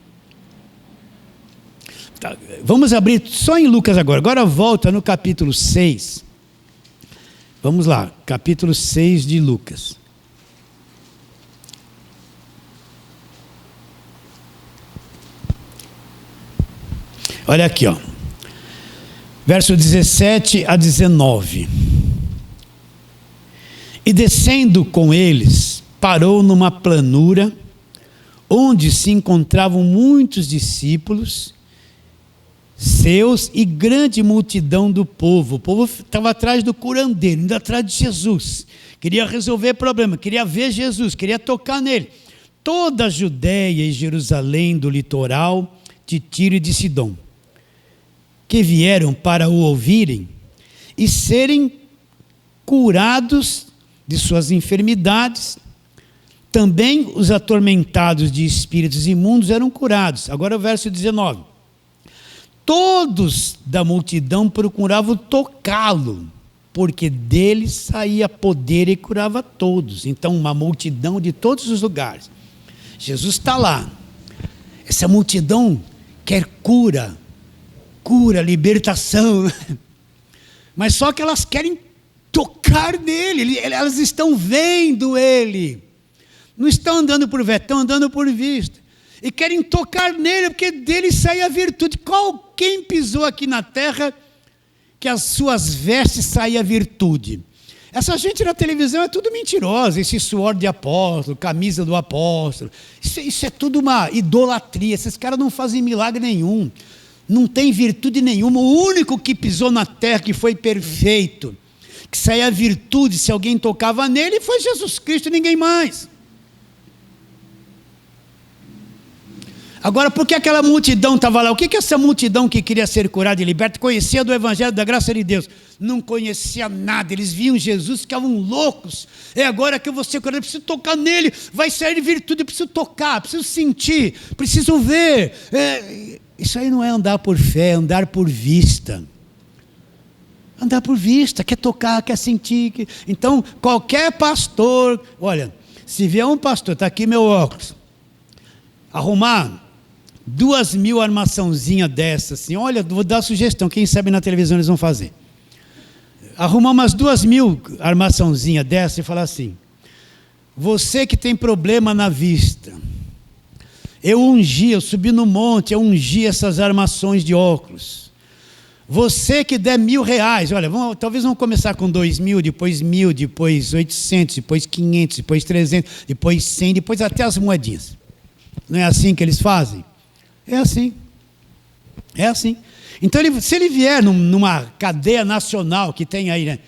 Tá, vamos abrir só em Lucas agora volta no capítulo 6. Vamos lá, capítulo 6 de Lucas. Olha aqui, verso 17 a 19. E descendo com eles, parou numa planura, onde se encontravam muitos discípulos seus e grande multidão do povo. O povo estava atrás do curandeiro, indo atrás de Jesus. Queria resolver problema, queria ver Jesus, queria tocar nele. Toda a Judéia e Jerusalém do litoral, de Tiro e de Sidom, que vieram para o ouvirem e serem curados de suas enfermidades. Também os atormentados de espíritos imundos eram curados. Agora o verso 19. Todos da multidão procuravam tocá-lo, porque dele saía poder e curava todos. Então uma multidão de todos os lugares. Jesus está lá. Essa multidão quer cura, libertação, mas só que elas querem tocar nele, elas estão vendo ele, não estão andando por fé, estão andando por vista, e querem tocar nele, porque dele sai a virtude. Quem pisou aqui na terra, que as suas vestes saia a virtude? Essa gente na televisão é tudo mentirosa, esse suor de apóstolo, camisa do apóstolo, isso é tudo uma idolatria, esses caras não fazem milagre nenhum, não tem virtude nenhuma. O único que pisou na terra, que foi perfeito, que saía virtude se alguém tocava nele, foi Jesus Cristo e ninguém mais. Agora, por que aquela multidão estava lá? O que essa multidão que queria ser curada e liberta conhecia do Evangelho da graça de Deus? Não conhecia nada, eles viam Jesus, ficavam loucos. É agora que eu vou ser curado, eu preciso tocar nele, vai sair virtude, eu preciso tocar, preciso sentir, preciso ver. Isso aí não é andar por fé, é andar por vista. Andar por vista, quer tocar, quer sentir. Então, qualquer pastor, olha, se vier um pastor, está aqui meu óculos, arrumar 2.000 armaçãozinhas dessas, assim, olha, vou dar sugestão, quem sabe na televisão eles vão fazer. Arrumar umas 2.000 armaçãozinhas dessas e falar assim: você que tem problema na vista, eu subi no monte, eu ungi essas armações de óculos. Você que der R$1.000, olha, talvez vamos começar com 2.000, depois 1.000, depois 800, depois 500, depois 300, depois 100, depois até as moedinhas. Não é assim que eles fazem? É assim. É assim. Então, se ele vier numa cadeia nacional que tem aí, né,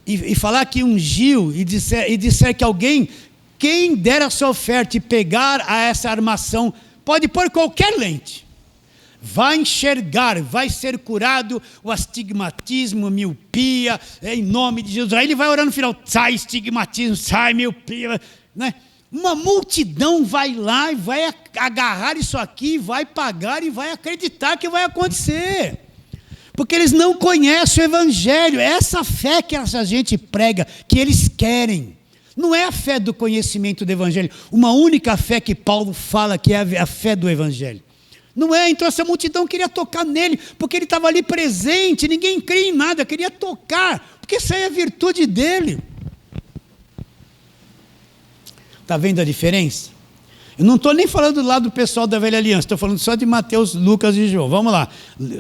e falar que ungiu e disser que alguém, quem der a sua oferta e pegar a essa armação, pode pôr qualquer lente, vai enxergar, vai ser curado o astigmatismo, miopia, em nome de Jesus. Aí ele vai orar no final: sai astigmatismo, sai miopia, né? Uma multidão vai lá e vai agarrar isso aqui, vai pagar e vai acreditar que vai acontecer. Porque eles não conhecem o Evangelho. É essa fé que essa gente prega, que eles querem. Não é a fé do conhecimento do Evangelho. Uma única fé que Paulo fala que é a fé do Evangelho. Não é, então essa multidão queria tocar nele, porque ele estava ali presente, ninguém cria em nada, queria tocar, porque essa é a virtude dele. Está vendo a diferença? Eu não estou nem falando do lado do pessoal da Velha Aliança, estou falando só de Mateus, Lucas e João. Vamos lá,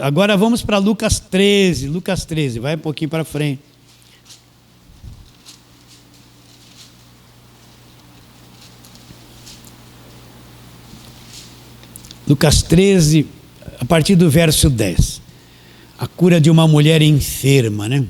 agora vamos para Lucas 13, vai um pouquinho para frente. Lucas 13, a partir do verso 10. A cura de uma mulher enferma, né?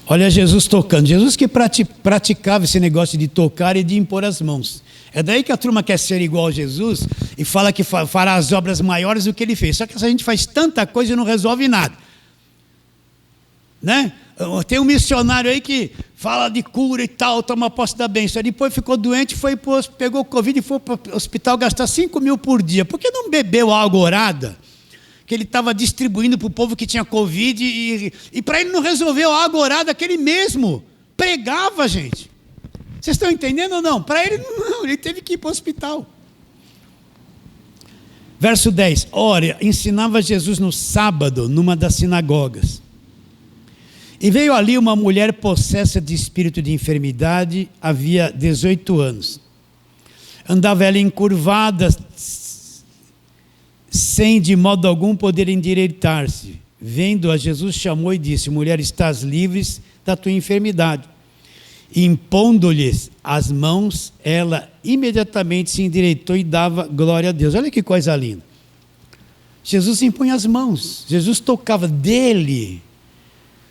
Olha Jesus tocando. Jesus que praticava esse negócio de tocar e de impor as mãos. É daí que a turma quer ser igual a Jesus e fala que fará as obras maiores do que ele fez. Só que a gente faz tanta coisa e não resolve nada. Né? Tem um missionário aí que fala de cura e tal, toma posse da bênção. Depois ficou doente, pegou Covid e foi para o hospital gastar 5.000 por dia. Por que não bebeu água orada? Que ele estava distribuindo para o povo que tinha Covid, e para ele não resolveu a água orada que ele mesmo pregava, gente. Vocês estão entendendo ou não? Para ele não, ele teve que ir para o hospital. Verso 10. Ora, ensinava Jesus no sábado, numa das sinagogas. E veio ali uma mulher possessa de espírito de enfermidade, havia 18 anos. Andava ela encurvada, sem de modo algum poder endireitar-se. Vendo-a, Jesus chamou e disse: mulher, estás livre da tua enfermidade. E impondo-lhes as mãos, ela imediatamente se endireitou e dava glória a Deus. Olha que coisa linda. Jesus impunha as mãos, Jesus tocava dele.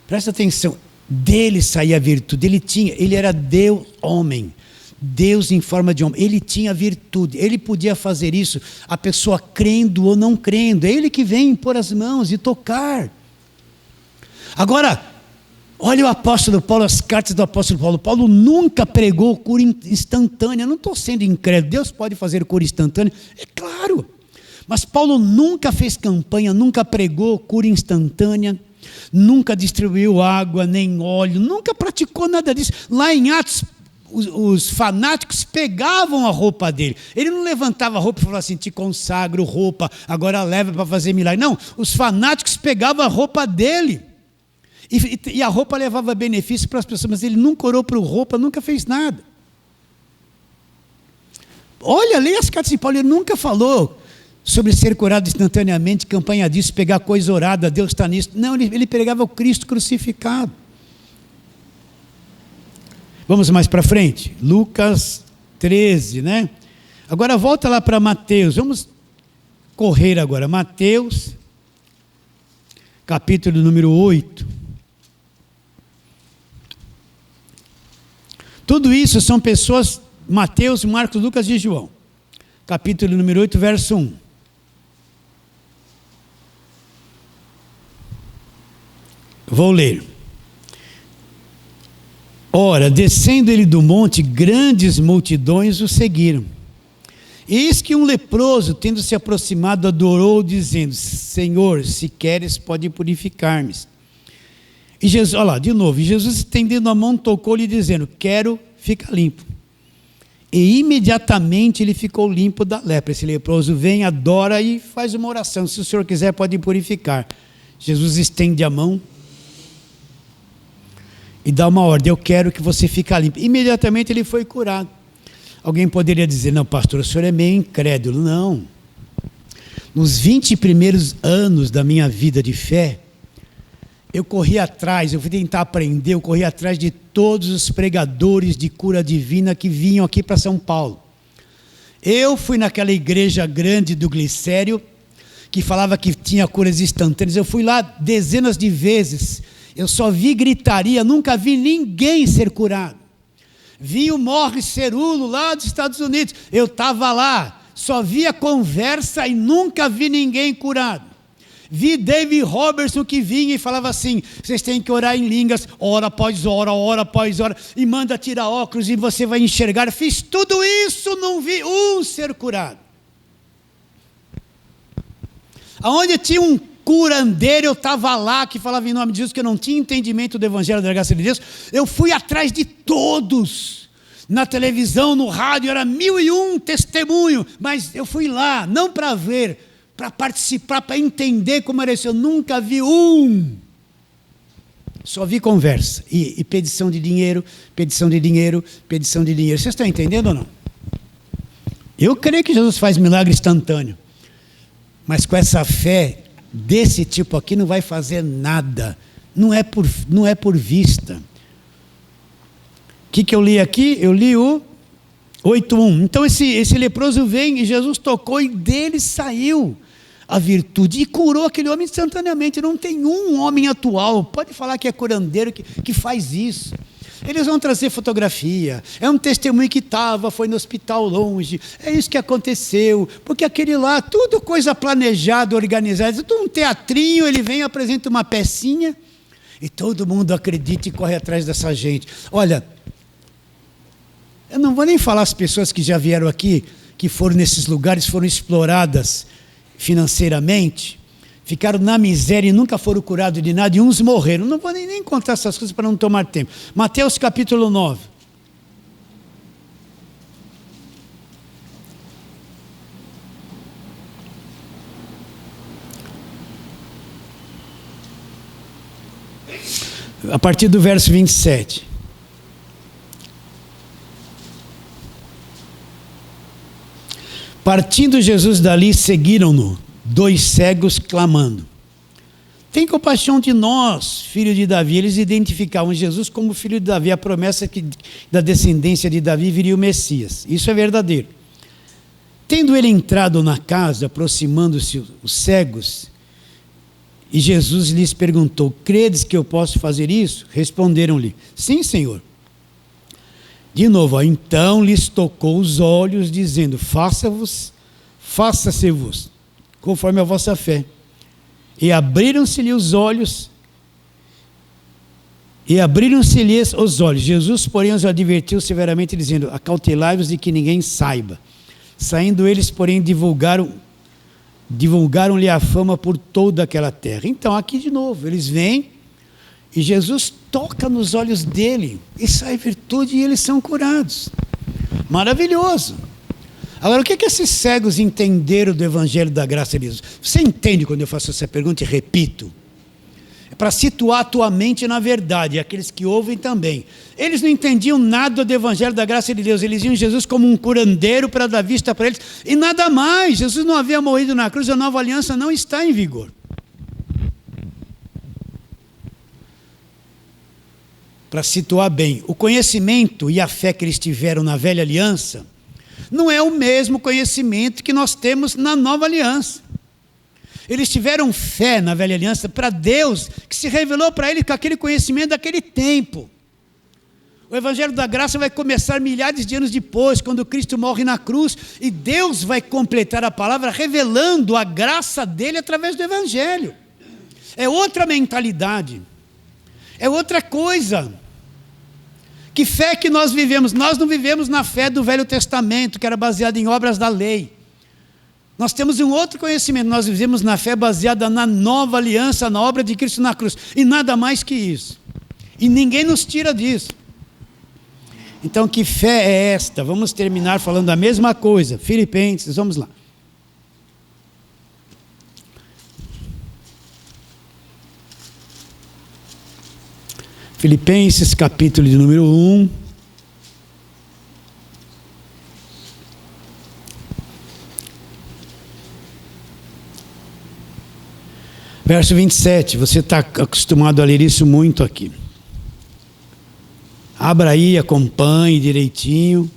Presta atenção, dele saía a virtude. Ele era Deus homem. Deus em forma de homem, ele tinha virtude, ele podia fazer isso, a pessoa crendo ou não crendo, é ele que vem pôr as mãos e tocar. Agora, olha o apóstolo Paulo, as cartas do apóstolo Paulo. Paulo nunca pregou cura instantânea. Não estou sendo incrédulo, Deus pode fazer cura instantânea, é claro, mas Paulo nunca fez campanha, nunca pregou cura instantânea, nunca distribuiu água, nem óleo, nunca praticou nada disso. Lá em Atos, os fanáticos pegavam a roupa dele. Ele não levantava a roupa e falava assim: te consagro roupa, agora leva para fazer milagre. Não, os fanáticos pegavam a roupa dele. E a roupa levava benefício para as pessoas, mas ele nunca orou por roupa, nunca fez nada. Olha, leia as cartas de Paulo, ele nunca falou sobre ser curado instantaneamente, campanha disso, pegar coisa orada, Deus está nisso. Não, ele pregava o Cristo crucificado. Vamos mais para frente, Lucas 13, né? Agora volta lá para Mateus, vamos correr agora, Mateus, capítulo número 8. Tudo isso são pessoas, Mateus, Marcos, Lucas e João. Capítulo número 8, verso 1. Vou ler. Ora, descendo ele do monte, grandes multidões o seguiram. Eis que um leproso, tendo se aproximado, adorou, dizendo: Senhor, se queres, pode purificar-me. E Jesus, olha lá, de novo, e Jesus, estendendo a mão, tocou-lhe, dizendo: quero, fica limpo. E imediatamente ele ficou limpo da lepra. Esse leproso vem, adora e faz uma oração: se o Senhor quiser, pode purificar. Jesus estende a mão e dá uma ordem: eu quero que você fique limpo. Imediatamente ele foi curado. Alguém poderia dizer: não, pastor, o senhor é meio incrédulo. Não. Nos 20 primeiros anos da minha vida de fé, eu corri atrás, eu fui tentar aprender, eu corri atrás de todos os pregadores de cura divina que vinham aqui para São Paulo. Eu fui naquela igreja grande do Glicério, que falava que tinha curas instantâneas. Eu fui lá dezenas de vezes, eu só vi gritaria, nunca vi ninguém ser curado. Vi o Morris Cerulo lá dos Estados Unidos, eu estava lá, só via conversa e nunca vi ninguém curado. Vi David Robertson que vinha e falava assim: vocês têm que orar em línguas, hora após hora, hora após hora, e manda tirar óculos e você vai enxergar. Fiz tudo isso, não vi um ser curado. Aonde tinha um curandeiro, eu estava lá, que falava em nome de Jesus, que eu não tinha entendimento do Evangelho da Graça de Deus. Eu fui atrás de todos, na televisão, no rádio, era 1001 testemunho, mas eu fui lá, não para ver, para participar, para entender como era isso. Eu nunca vi um, só vi conversa, e pedição de dinheiro, pedição de dinheiro, pedição de dinheiro. Vocês estão entendendo ou não? Eu creio que Jesus faz milagre instantâneo, mas com essa fé desse tipo aqui não vai fazer nada, não é por vista. O que eu li aqui? Eu li o 8:1. Então esse leproso vem e Jesus tocou e dele saiu a virtude e curou aquele homem instantaneamente. Não tem um homem atual, pode falar que é curandeiro, que faz isso. Eles vão trazer fotografia, é um testemunho que foi no hospital longe, é isso que aconteceu, porque aquele lá, tudo coisa planejada, organizada, tudo um teatrinho, ele vem, apresenta uma pecinha, e todo mundo acredita e corre atrás dessa gente. Olha, eu não vou nem falar as pessoas que já vieram aqui, que foram nesses lugares, foram exploradas financeiramente, ficaram na miséria e nunca foram curados de nada, e uns morreram. Não vou nem contar essas coisas para não tomar tempo. Mateus capítulo 9. A partir do verso 27. Partindo Jesus dali, seguiram-no 2 cegos clamando: tem compaixão de nós, filho de Davi. Eles identificavam Jesus como filho de Davi, a promessa que da descendência de Davi viria o Messias. Isso é verdadeiro. Tendo ele entrado na casa, aproximando-se os cegos, e Jesus lhes perguntou: credes que eu posso fazer isso? Responderam-lhe: sim, Senhor. De novo, então lhes tocou os olhos, dizendo: faça-se-vos conforme a vossa fé. E abriram-se-lhe os olhos, Jesus, porém, os advertiu severamente, dizendo: acautelai-vos de que ninguém saiba. Saindo eles, porém, divulgaram-lhe a fama por toda aquela terra. Então, aqui de novo, eles vêm e Jesus toca nos olhos dele e sai virtude e eles são curados. Maravilhoso. Agora, o que esses cegos entenderam do Evangelho da Graça de Deus? Você entende quando eu faço essa pergunta e repito? É para situar a tua mente na verdade, e aqueles que ouvem também. Eles não entendiam nada do Evangelho da Graça de Deus, eles viam Jesus como um curandeiro para dar vista para eles, e nada mais. Jesus não havia morrido na cruz, a nova aliança não está em vigor. Para situar bem, o conhecimento e a fé que eles tiveram na velha aliança não é o mesmo conhecimento que nós temos na nova aliança. Eles tiveram fé na velha aliança para Deus, que se revelou para eles com aquele conhecimento daquele tempo. O Evangelho da Graça vai começar milhares de anos depois, quando Cristo morre na cruz, e Deus vai completar a palavra revelando a graça dele através do Evangelho. É outra mentalidade, é outra coisa. Que fé que nós vivemos? Nós não vivemos na fé do Velho Testamento, que era baseada em obras da lei. Nós temos um outro conhecimento, nós vivemos na fé baseada na nova aliança, na obra de Cristo na cruz, e nada mais que isso. E ninguém nos tira disso. Então, que fé é esta? Vamos terminar falando a mesma coisa. Filipenses, vamos lá. Filipenses, capítulo de número 1. Verso 27, você está acostumado a ler isso muito aqui. Abra aí, acompanhe direitinho.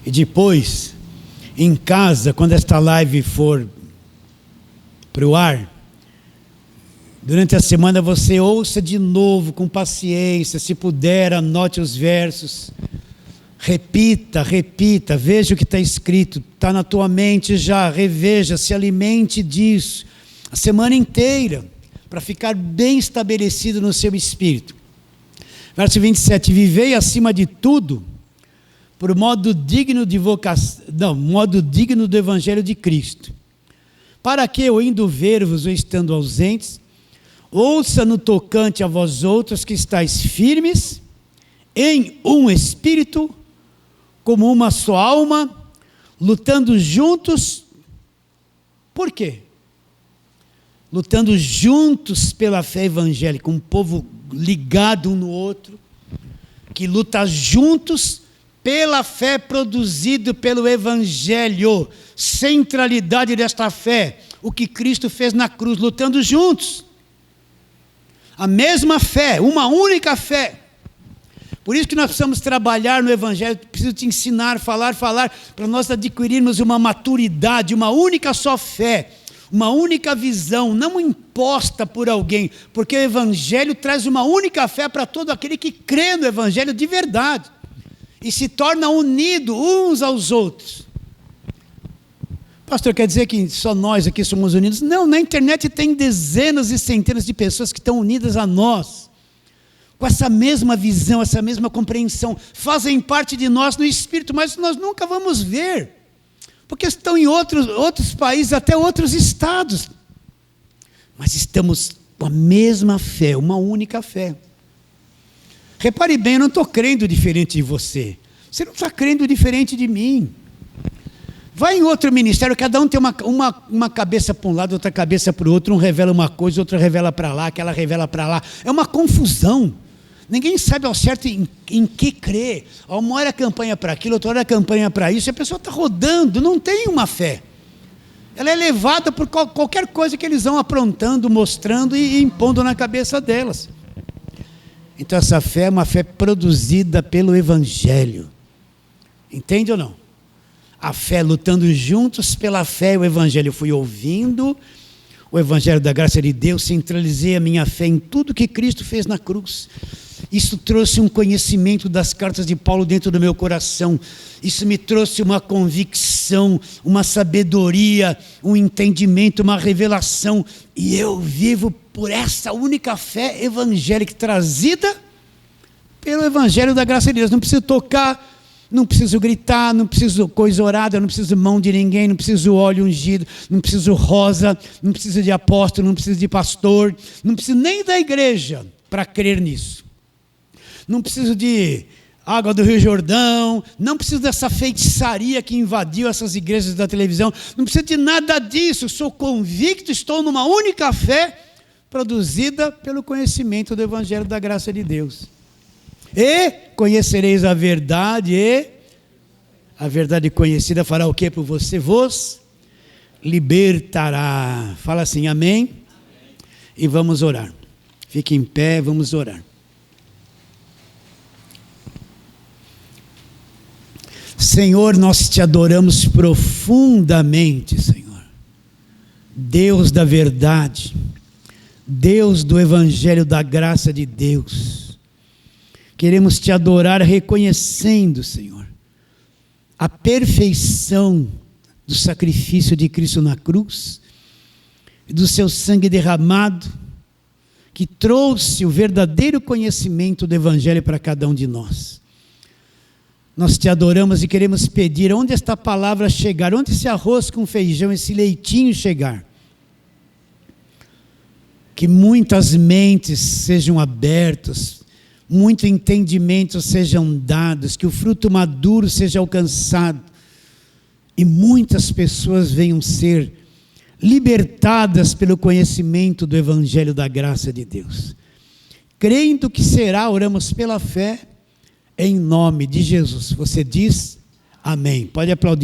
E depois, em casa, quando esta live for para o ar, durante a semana você ouça de novo, com paciência, se puder, anote os versos. Repita, veja o que está escrito, está na tua mente já, reveja, se alimente disso, a semana inteira, para ficar bem estabelecido no seu espírito. Verso 27, vivei acima de tudo, por modo digno de modo digno do Evangelho de Cristo, para que eu indo ver-vos ou estando ausentes, ouça no tocante a vós outros que estáis firmes, em um espírito, como uma só alma, lutando juntos. Por quê? Lutando juntos pela fé evangélica, um povo ligado um no outro, que luta juntos pela fé produzida pelo Evangelho, centralidade desta fé, o que Cristo fez na cruz, lutando juntos, a mesma fé, uma única fé. Por isso que nós precisamos trabalhar no Evangelho, preciso te ensinar, falar, para nós adquirirmos uma maturidade, uma única só fé, uma única visão, não imposta por alguém, porque o Evangelho traz uma única fé para todo aquele que crê no Evangelho de verdade, e se torna unido uns aos outros. Pastor, quer dizer que só nós aqui somos unidos? Não, na internet tem dezenas e centenas de pessoas que estão unidas a nós, com essa mesma visão, essa mesma compreensão, fazem parte de nós no Espírito, mas nós nunca vamos ver, porque estão em outros países, até outros estados, mas estamos com a mesma fé, uma única fé. Repare bem, eu não estou crendo diferente de você, você não está crendo diferente de mim. Vai em outro ministério, cada um tem uma cabeça para um lado, outra cabeça para o outro, um revela uma coisa, outro revela para lá, aquela revela para lá, é uma confusão. Ninguém sabe ao certo em que crer. Uma hora a campanha para aquilo, outra hora a campanha para isso, e a pessoa está rodando, não tem uma fé. Ela é levada por qualquer coisa que eles vão aprontando, mostrando e impondo na cabeça delas. Então essa fé é uma fé produzida pelo Evangelho. Entende ou não? A fé, lutando juntos pela fé, o Evangelho. Eu fui ouvindo o Evangelho da graça de Deus, centralizei a minha fé em tudo que Cristo fez na cruz. Isso trouxe um conhecimento das cartas de Paulo dentro do meu coração. Isso me trouxe uma convicção, uma sabedoria, um entendimento, uma revelação. E eu vivo por essa única fé evangélica trazida pelo Evangelho da graça de Deus. Não preciso tocar, não preciso gritar, não preciso coisa orada, não preciso mão de ninguém, não preciso óleo ungido, não preciso rosa, não preciso de apóstolo, não preciso de pastor, não preciso nem da igreja para crer nisso. Não preciso de água do Rio Jordão, não preciso dessa feitiçaria que invadiu essas igrejas da televisão, não preciso de nada disso, sou convicto, estou numa única fé produzida pelo conhecimento do Evangelho da graça de Deus. E conhecereis a verdade, e a verdade conhecida fará o que por você? Vos libertará. Fala assim, amém? Amém. E vamos orar. Fique em pé, vamos orar. Senhor, nós te adoramos profundamente, Senhor. Deus da verdade, Deus do Evangelho da graça de Deus, Queremos te adorar reconhecendo, Senhor, a perfeição do sacrifício de Cristo na cruz, do seu sangue derramado, que trouxe o verdadeiro conhecimento do Evangelho para cada um de nós. Nós te adoramos e queremos pedir onde esta palavra chegar, onde esse arroz com feijão, esse leitinho chegar. Que muitas mentes sejam abertas, muitos entendimentos sejam dados, que o fruto maduro seja alcançado e muitas pessoas venham ser libertadas pelo conhecimento do Evangelho da graça de Deus. Crendo que será, oramos pela fé, em nome de Jesus. Você diz amém. Pode aplaudir.